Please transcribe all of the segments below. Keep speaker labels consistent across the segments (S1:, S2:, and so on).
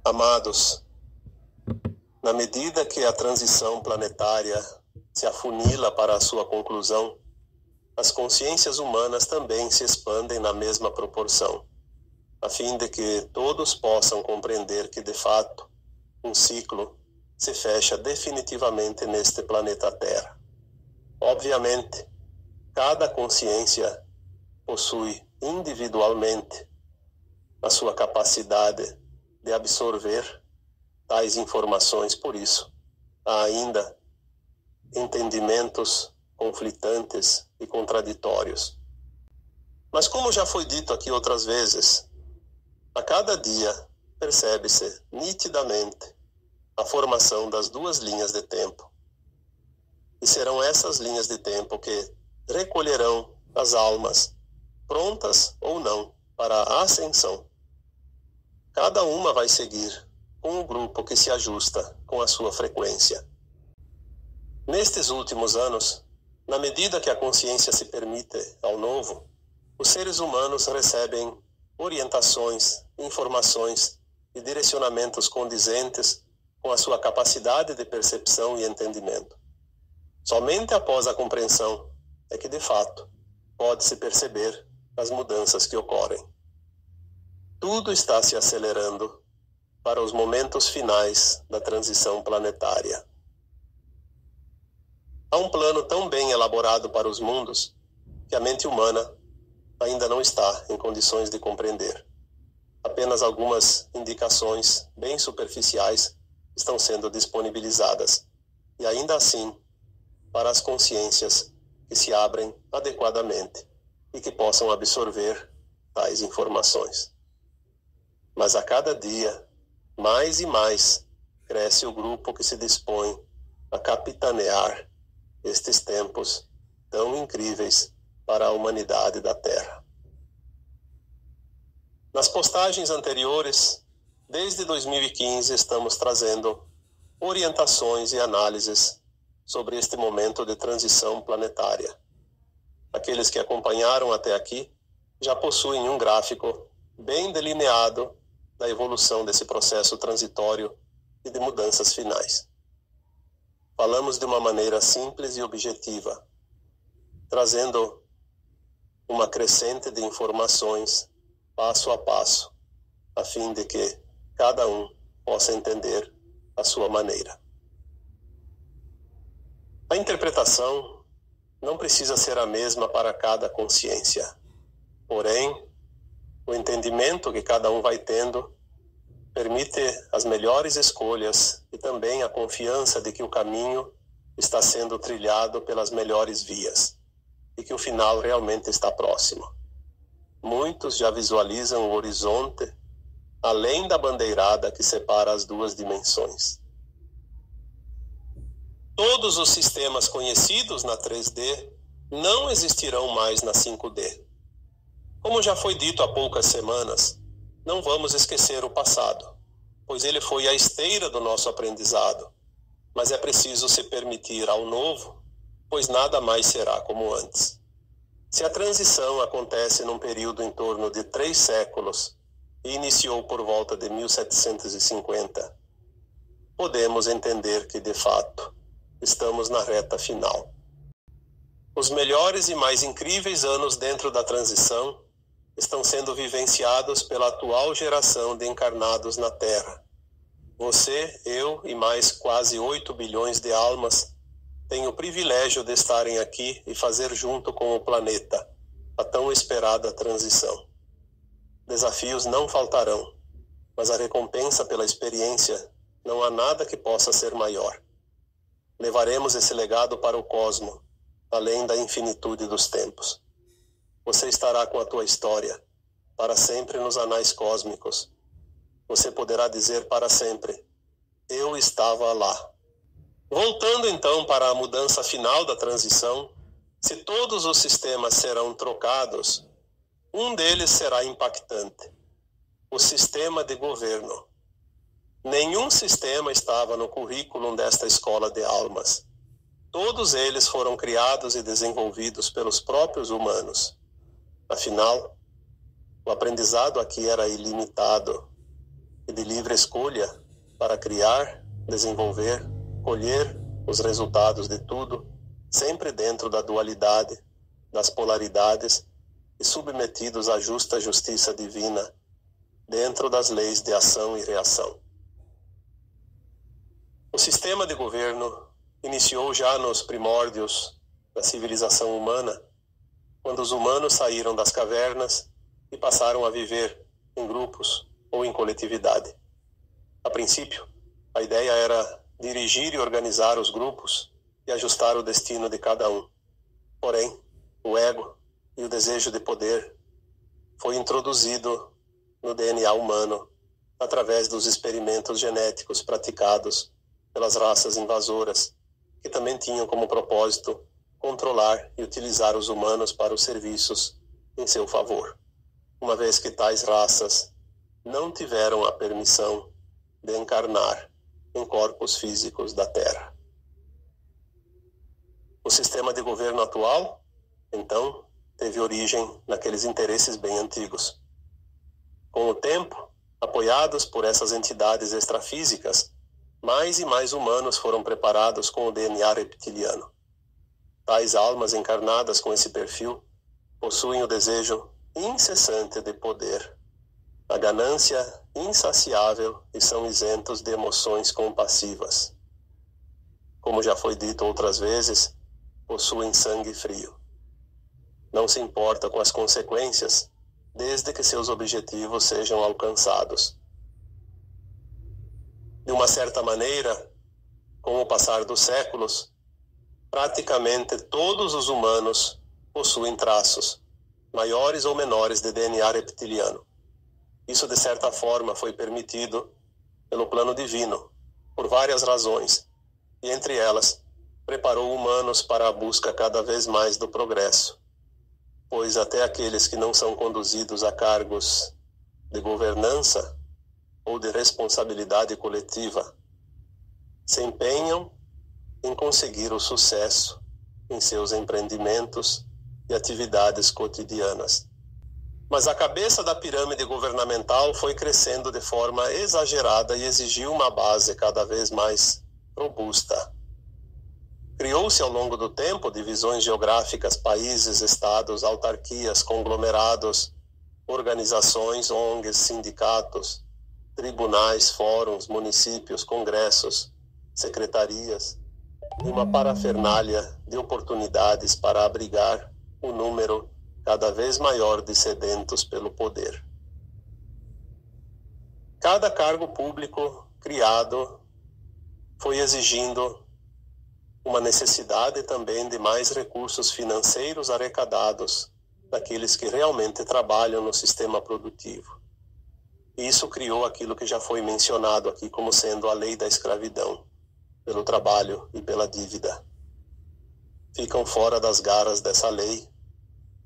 S1: Amados, na medida que a transição planetária se afunila para a sua conclusão, as consciências humanas também se expandem na mesma proporção, a fim de que todos possam compreender que, de fato, um ciclo se fecha definitivamente neste planeta Terra. Obviamente, cada consciência possui individualmente a sua capacidade de absorver tais informações, por isso, há ainda entendimentos conflitantes e contraditórios. Mas como já foi dito aqui outras vezes, a cada dia percebe-se nitidamente a formação das duas linhas de tempo. E serão essas linhas de tempo que recolherão as almas, prontas ou não, para a ascensão. Cada uma vai seguir com o grupo que se ajusta com a sua frequência. Nestes últimos anos, na medida que a consciência se permite ao novo, os seres humanos recebem orientações, informações e direcionamentos condizentes com a sua capacidade de percepção e entendimento. Somente após a compreensão é que, de fato, pode-se perceber as mudanças que ocorrem. Tudo está se acelerando para os momentos finais da transição planetária. Há um plano tão bem elaborado para os mundos que a mente humana ainda não está em condições de compreender. Apenas algumas indicações bem superficiais estão sendo disponibilizadas, e ainda assim, para as consciências que se abrem adequadamente e que possam absorver tais informações. Mas a cada dia, mais e mais, cresce o grupo que se dispõe a capitanear estes tempos tão incríveis para a humanidade da Terra. Nas postagens anteriores, desde 2015, estamos trazendo orientações e análises sobre este momento de transição planetária. Aqueles que acompanharam até aqui já possuem um gráfico bem delineado da evolução desse processo transitório e de mudanças finais. Falamos de uma maneira simples e objetiva, trazendo uma crescente de informações passo a passo, a fim de que cada um possa entender a sua maneira. A interpretação não precisa ser a mesma para cada consciência, porém, o entendimento que cada um vai tendo permite as melhores escolhas e também a confiança de que o caminho está sendo trilhado pelas melhores vias e que o final realmente está próximo. Muitos já visualizam o horizonte além da bandeirada que separa as duas dimensões. Todos os sistemas conhecidos na 3D não existirão mais na 5D. Como já foi dito há poucas semanas, não vamos esquecer o passado, pois ele foi a esteira do nosso aprendizado, mas é preciso se permitir ao novo, pois nada mais será como antes. Se a transição acontece num período em torno de 3 séculos e iniciou por volta de 1750, podemos entender que, de fato, estamos na reta final. Os melhores e mais incríveis anos dentro da transição estão sendo vivenciados pela atual geração de encarnados na Terra. Você, eu e mais quase 8 bilhões de almas têm o privilégio de estarem aqui e fazer junto com o planeta a tão esperada transição. Desafios não faltarão, mas a recompensa pela experiência não há nada que possa ser maior. Levaremos esse legado para o cosmo, além da infinitude dos tempos. Você estará com a tua história, para sempre nos anais cósmicos. Você poderá dizer para sempre, eu estava lá. Voltando então para a mudança final da transição, se todos os sistemas serão trocados, um deles será impactante: o sistema de governo. Nenhum sistema estava no currículo desta escola de almas. Todos eles foram criados e desenvolvidos pelos próprios humanos. Afinal, o aprendizado aqui era ilimitado. e de livre escolha para criar, desenvolver, colher os resultados de tudo, sempre dentro da dualidade, das polaridades e submetidos à justa justiça divina, dentro das leis de ação e reação. O sistema de governo iniciou já nos primórdios da civilização humana, quando os humanos saíram das cavernas e passaram a viver em grupos ou em coletividade. A princípio, a ideia era dirigir e organizar os grupos e ajustar o destino de cada um. Porém, o ego e o desejo de poder foi introduzido no DNA humano através dos experimentos genéticos praticados pelas raças invasoras, que também tinham como propósito controlar e utilizar os humanos para os serviços em seu favor, uma vez que tais raças não tiveram a permissão de encarnar em corpos físicos da Terra. O sistema de governo atual, então, teve origem naqueles interesses bem antigos. Com o tempo, apoiados por essas entidades extrafísicas, mais e mais humanos foram preparados com o DNA reptiliano. Tais almas encarnadas com esse perfil possuem o desejo incessante de poder, a ganância insaciável e são isentos de emoções compassivas. Como já foi dito outras vezes, possuem sangue frio. Não se importa com as consequências, desde que seus objetivos sejam alcançados. De uma certa maneira, com o passar dos séculos, praticamente todos os humanos possuem traços, maiores ou menores, de DNA reptiliano. Isso, de certa forma, foi permitido pelo plano divino, por várias razões, e entre elas, preparou humanos para a busca cada vez mais do progresso, pois até aqueles que não são conduzidos a cargos de governança ou de responsabilidade coletiva se empenham em conseguir o sucesso em seus empreendimentos e atividades cotidianas. Mas a cabeça da pirâmide governamental foi crescendo de forma exagerada e exigiu uma base cada vez mais robusta. Criou-se ao longo do tempo divisões geográficas, países, estados, autarquias, conglomerados, organizações, ONGs, sindicatos, tribunais, fóruns, municípios, congressos, secretarias, e uma parafernália de oportunidades para abrigar um número cada vez maior de sedentos pelo poder. Cada cargo público criado foi exigindo uma necessidade também de mais recursos financeiros arrecadados daqueles que realmente trabalham no sistema produtivo. E isso criou aquilo que já foi mencionado aqui como sendo a lei da escravidão, pelo trabalho e pela dívida. Ficam fora das garras dessa lei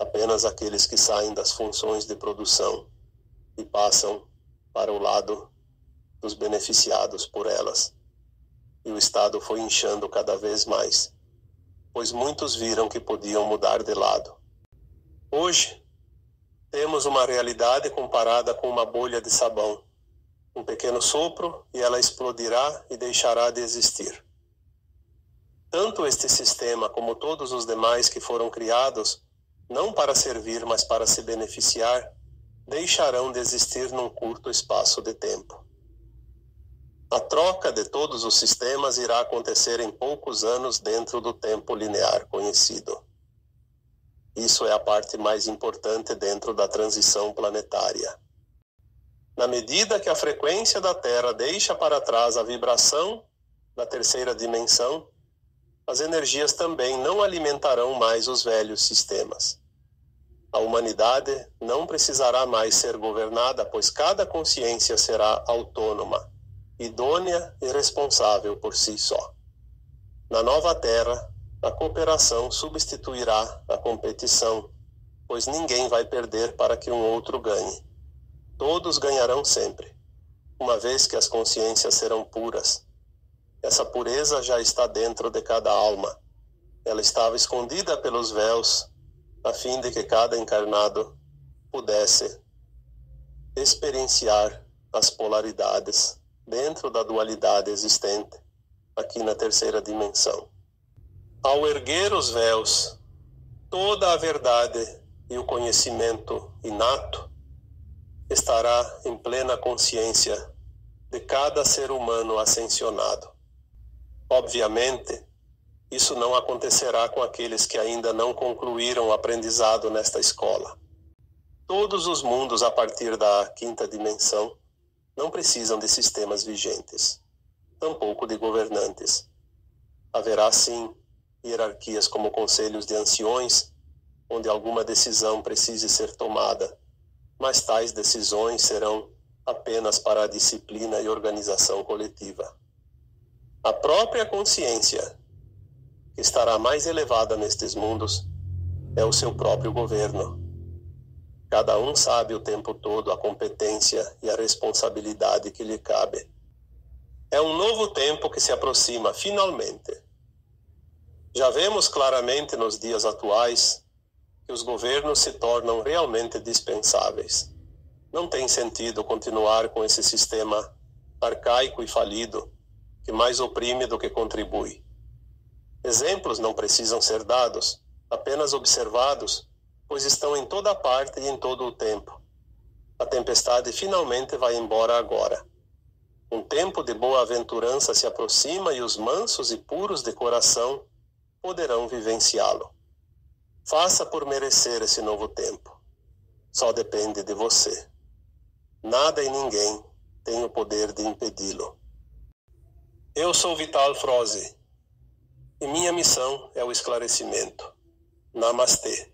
S1: apenas aqueles que saem das funções de produção e passam para o lado dos beneficiados por elas. E o Estado foi inchando cada vez mais, pois muitos viram que podiam mudar de lado. Hoje, temos uma realidade comparada com uma bolha de sabão. Um pequeno sopro e ela explodirá e deixará de existir. Tanto este sistema como todos os demais que foram criados, não para servir, mas para se beneficiar, deixarão de existir num curto espaço de tempo. A troca de todos os sistemas irá acontecer em poucos anos dentro do tempo linear conhecido. Isso é a parte mais importante dentro da transição planetária. Na medida que a frequência da Terra deixa para trás a vibração da terceira dimensão, as energias também não alimentarão mais os velhos sistemas. A humanidade não precisará mais ser governada, pois cada consciência será autônoma, idônea e responsável por si só. Na nova Terra, a cooperação substituirá a competição, pois ninguém vai perder para que um outro ganhe. Todos ganharão sempre, uma vez que as consciências serão puras. Essa pureza já está dentro de cada alma. Ela estava escondida pelos véus, a fim de que cada encarnado pudesse experienciar as polaridades dentro da dualidade existente aqui na terceira dimensão. Ao erguer os véus, toda a verdade e o conhecimento inato estará em plena consciência de cada ser humano ascensionado. Obviamente, isso não acontecerá com aqueles que ainda não concluíram o aprendizado nesta escola. Todos os mundos a partir da quinta dimensão não precisam de sistemas vigentes, tampouco de governantes. Haverá, sim, hierarquias como conselhos de anciões, onde alguma decisão precise ser tomada, mas tais decisões serão apenas para a disciplina e organização coletiva. A própria consciência, que estará mais elevada nestes mundos, é o seu próprio governo. Cada um sabe o tempo todo a competência e a responsabilidade que lhe cabe. É um novo tempo que se aproxima, finalmente. Já vemos claramente nos dias atuais que os governos se tornam realmente dispensáveis. Não tem sentido continuar com esse sistema arcaico e falido, que mais oprime do que contribui. Exemplos não precisam ser dados, apenas observados, pois estão em toda parte e em todo o tempo. A tempestade finalmente vai embora agora. Um tempo de boa-aventurança se aproxima e os mansos e puros de coração poderão vivenciá-lo. Faça por merecer esse novo tempo. Só depende de você. Nada e ninguém tem o poder de impedi-lo. Eu sou Vital Froze e minha missão é o esclarecimento. Namastê.